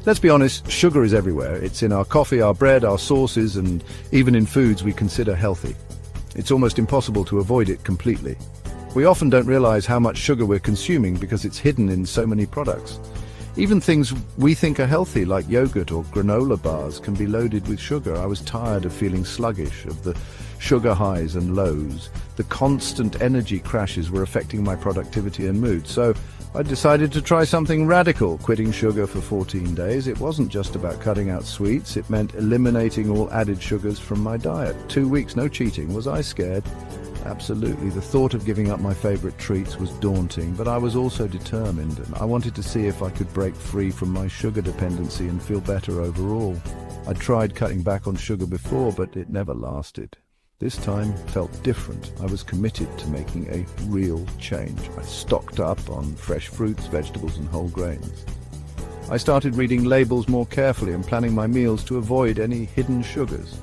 Let's be honest, sugar is everywhere. It's in our coffee, our bread, our sauces, and even in foods we consider healthy. It's almost impossible to avoid it completely. We often don't realize how much sugar we're consuming because it's hidden in so many products. Even things we think are healthy, like yogurt or granola bars, can be loaded with sugar. I was tired of feeling sluggish, of the sugar highs and lows. The constant energy crashes were affecting my productivity and mood. So I decided to try something radical, quitting sugar for 14 days. It wasn't just about cutting out sweets, it meant eliminating all added sugars from my diet. 2 weeks, no cheating. Was I scared? Absolutely. The thought of giving up my favorite treats was daunting, but I was also determined, and I wanted to see if I could break free from my sugar dependency and feel better overall. I'd tried cutting back on sugar before, but it never lasted. This time felt different. I was committed to making a real change. I stocked up on fresh fruits, vegetables, and whole grains. I started reading labels more carefully and planning my meals to avoid any hidden sugars.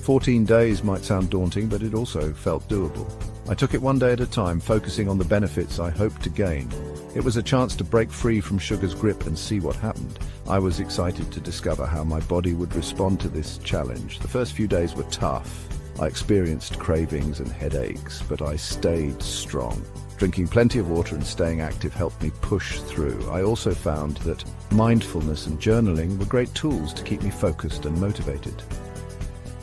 14 days might sound daunting, but it also felt doable. I took it one day at a time, focusing on the benefits I hoped to gain. It was a chance to break free from sugar's grip and see what happened. I was excited to discover how my body would respond to this challenge. The first few days were tough. I experienced cravings and headaches, but I stayed strong. Drinking plenty of water and staying active helped me push through. I also found that mindfulness and journaling were great tools to keep me focused and motivated.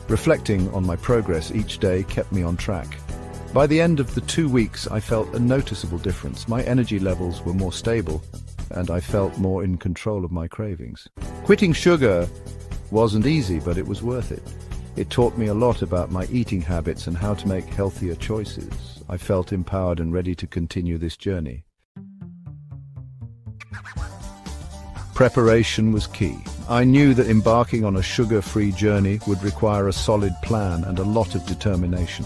Reflecting on my progress each day kept me on track. By the end of the 2 weeks, I felt a noticeable difference. My energy levels were more stable, and I felt more in control of my cravings. Quitting sugar wasn't easy, but it was worth it. It taught me a lot about my eating habits and how to make healthier choices. I felt empowered and ready to continue this journey. Preparation was key. I knew that embarking on a sugar-free journey would require a solid plan and a lot of determination.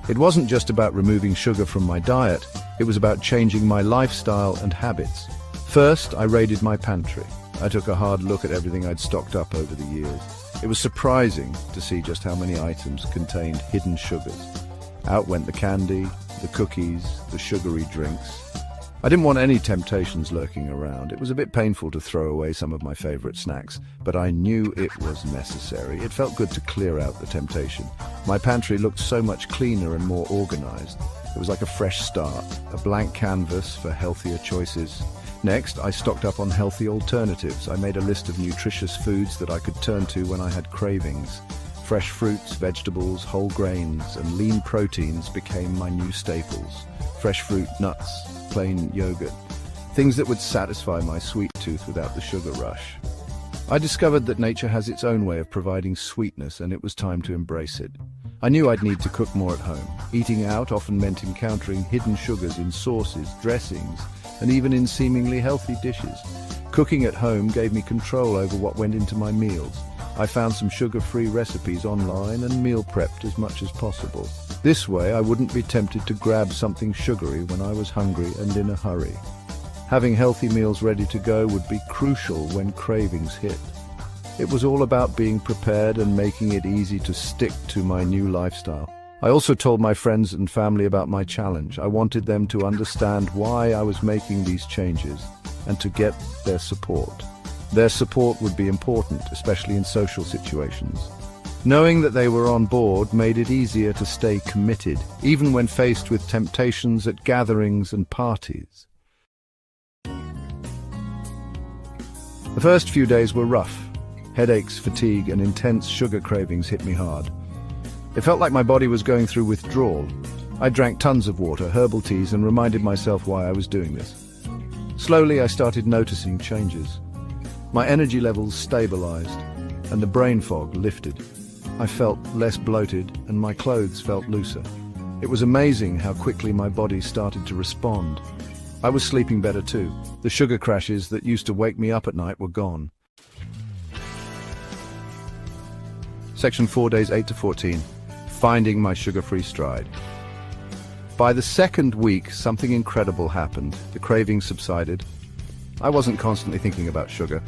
It wasn't just about removing sugar from my diet, it was about changing my lifestyle and habits. First, I raided my pantry. I took a hard look at everything I'd stocked up over the years. It was surprising to see just how many items contained hidden sugars. Out went the candy, the cookies, the sugary drinks. I didn't want any temptations lurking around. It was a bit painful to throw away some of my favorite snacks, but I knew it was necessary. It felt good to clear out the temptation. My pantry looked so much cleaner and more organized. It was like a fresh start, a blank canvas for healthier choices. Next, I stocked up on healthy alternatives. I made a list of nutritious foods that I could turn to when I had cravings. Fresh fruits, vegetables, whole grains, and lean proteins became my new staples. Fresh fruit, nuts, plain yogurt, things that would satisfy my sweet tooth without the sugar rush. I discovered that nature has its own way of providing sweetness, and it was time to embrace it. I knew I'd need to cook more at home. Eating out often meant encountering hidden sugars in sauces, dressings, and even in seemingly healthy dishes. Cooking at home gave me control over what went into my meals. I found some sugar-free recipes online and meal prepped as much as possible. This way, I wouldn't be tempted to grab something sugary when I was hungry and in a hurry. Having healthy meals ready to go would be crucial when cravings hit. It was all about being prepared and making it easy to stick to my new lifestyle. I also told my friends and family about my challenge. I wanted them to understand why I was making these changes and to get their support. Their support would be important, especially in social situations. Knowing that they were on board made it easier to stay committed, even when faced with temptations at gatherings and parties. The first few days were rough. Headaches, fatigue, and intense sugar cravings hit me hard. It felt like my body was going through withdrawal. I drank tons of water, herbal teas, and reminded myself why I was doing this. Slowly, I started noticing changes. My energy levels stabilized, and the brain fog lifted. I felt less bloated, and my clothes felt looser. It was amazing how quickly my body started to respond. I was sleeping better too. The sugar crashes that used to wake me up at night were gone. Section 4, days 8 to 14. Finding my sugar-free stride. By the second week, something incredible happened. The cravings subsided. I wasn't constantly thinking about sugar.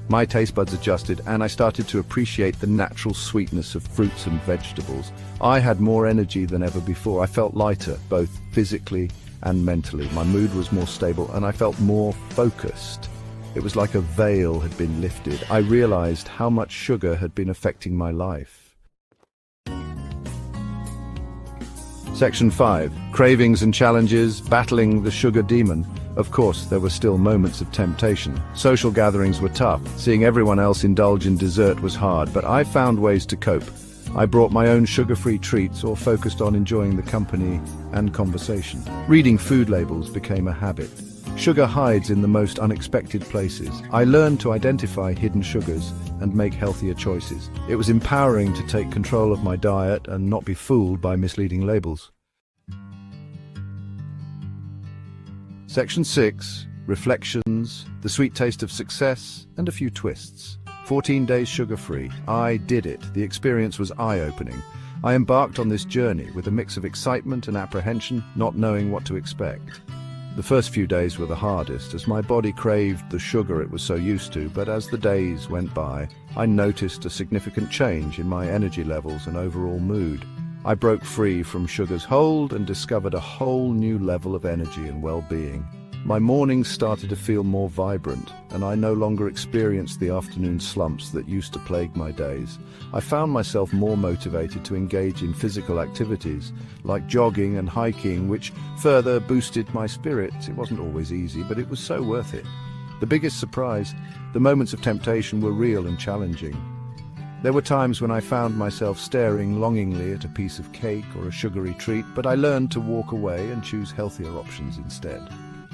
My taste buds adjusted, and I started to appreciate the natural sweetness of fruits and vegetables. I had more energy than ever before. I felt lighter, both physically and mentally. My mood was more stable, and I felt more focused. It was like a veil had been lifted. I realized how much sugar had been affecting my life. Section 5. Cravings and challenges, battling the sugar demon. Of course, there were still moments of temptation. Social gatherings were tough. Seeing everyone else indulge in dessert was hard, but I found ways to cope. I brought my own sugar-free treats or focused on enjoying the company and conversation. Reading food labels became a habit. Sugar hides in the most unexpected places. I learned to identify hidden sugars and make healthier choices. It was empowering to take control of my diet and not be fooled by misleading labels. Section 6. Reflections, the sweet taste of success, and a few twists. 14 days sugar-free. I did it. The experience was eye-opening. I embarked on this journey with a mix of excitement and apprehension, not knowing what to expect. The first few days were the hardest, as my body craved the sugar it was so used to, but as the days went by, I noticed a significant change in my energy levels and overall mood. I broke free from sugar's hold and discovered a whole new level of energy and well-being. My mornings started to feel more vibrant, and I no longer experienced the afternoon slumps that used to plague my days. I found myself more motivated to engage in physical activities, like jogging and hiking, which further boosted my spirits. It wasn't always easy, but it was so worth it. The biggest surprise, the moments of temptation were real and challenging. There were times when I found myself staring longingly at a piece of cake or a sugary treat, but I learned to walk away and choose healthier options instead.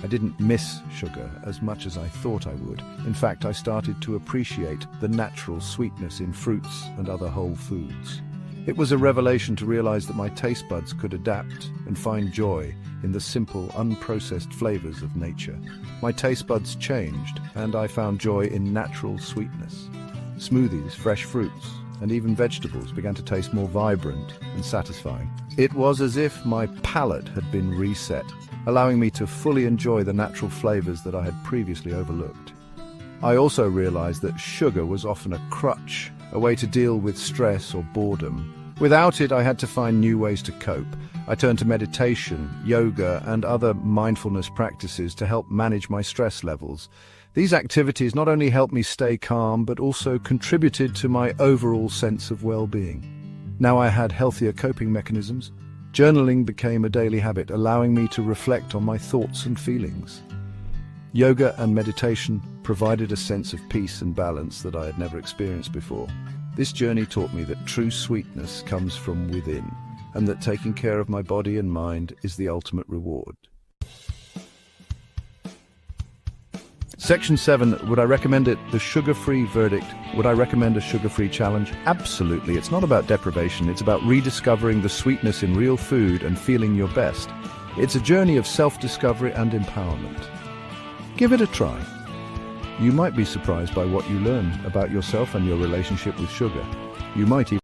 I didn't miss sugar as much as I thought I would. In fact, I started to appreciate the natural sweetness in fruits and other whole foods. It was a revelation to realize that my taste buds could adapt and find joy in the simple, unprocessed flavors of nature. My taste buds changed, and I found joy in natural sweetness. Smoothies, fresh fruits, and even vegetables began to taste more vibrant and satisfying. It was as if my palate had been reset, allowing me to fully enjoy the natural flavors that I had previously overlooked. I also realized that sugar was often a crutch, a way to deal with stress or boredom. Without it, I had to find new ways to cope. I turned to meditation, yoga, and other mindfulness practices to help manage my stress levels. These activities not only helped me stay calm, but also contributed to my overall sense of well-being. Now I had healthier coping mechanisms. Journaling became a daily habit, allowing me to reflect on my thoughts and feelings. Yoga and meditation provided a sense of peace and balance that I had never experienced before. This journey taught me that true sweetness comes from within, and that taking care of my body and mind is the ultimate reward. Section 7, would I recommend it? The sugar-free verdict. Would I recommend a sugar-free challenge? Absolutely. It's not about deprivation. It's about rediscovering the sweetness in real food and feeling your best. It's a journey of self-discovery and empowerment. Give it a try. You might be surprised by what you learn about yourself and your relationship with sugar. You might even